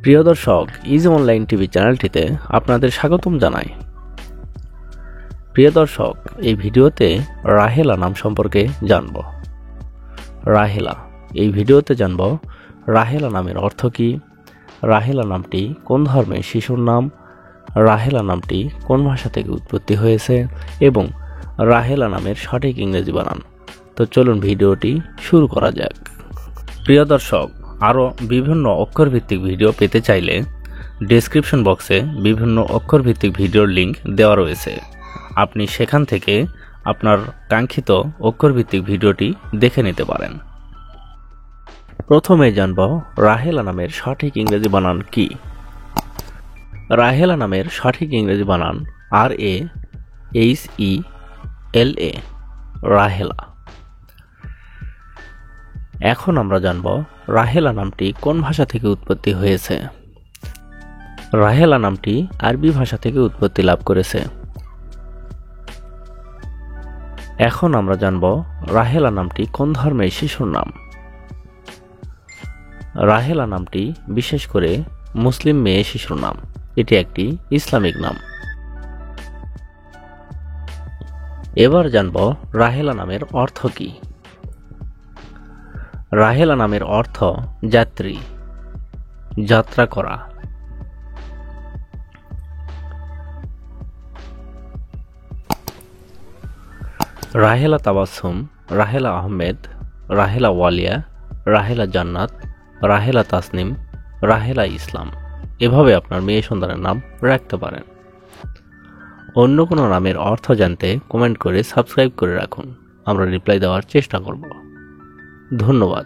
প্রিয় দর্শক, easy online TV চ্যানেলটিতে আপনাদের স্বাগতম জানাই। প্রিয় দর্শক, এই ভিডিওতে রাহেলা নাম সম্পর্কে জানব। রাহেলা, এই ভিডিওতে জানব রাহেলা নামের অর্থ কী, রাহেলা নামটি কোন ধর্মের শিশুর নাম, রাহেলা নামটি কোন ভাষা থেকে উৎপত্তি হয়েছে এবং রাহেলা নামের সঠিক ইংরেজি বানান। তো চলুন ভিডিওটি শুরু করা যাক। প্রিয় দর্শক, আরও বিভিন্ন অক্ষরভিত্তিক ভিডিও পেতে চাইলে ডেসক্রিপশন বক্সে বিভিন্ন অক্ষরভিত্তিক ভিডিওর লিঙ্ক দেওয়া রয়েছে। আপনি সেখান থেকে আপনার কাঙ্ক্ষিত অক্ষরভিত্তিক ভিডিওটি দেখে নিতে পারেন। প্রথমে জানব রাহেলা নামের সঠিক ইংরেজি বানান কি। রাহেলা নামের সঠিক ইংরেজি বানান RAHELA, রাহেলা। এখন আমরা জানব রাহেলা নামটি কোন ভাষা থেকে উৎপত্তি হয়েছে। রাহেলা নামটি আরবি ভাষা থেকে উৎপত্তি লাভ করেছে। এখন আমরা জানব রাহেলা নামটি কোন ধর্মের শিশুর নাম। রাহেলা নামটি বিশেষ করে মুসলিম মেয়ে শিশুর নাম, এটি একটি ইসলামিক নাম। এবার জানব রাহেলা নামের অর্থ কী। রাহেলা নামের অর্থ যাত্রী, যাত্রা করা। রাহেলা তাবাসসুম, রাহেলা আহমেদ, রাহেলা ওয়ালিয়া, রাহেলা জান্নাত, রাহেলা তাসনিম, রাহেলা ইসলাম, এভাবে আপনার মেয়ে সন্তানের নাম রাখতে পারেন। অন্য কোনো নামের অর্থ জানতে কমেন্ট করে সাবস্ক্রাইব করে রাখুন, আমরা রিপ্লাই দেওয়ার চেষ্টা করব। ধন্যবাদ।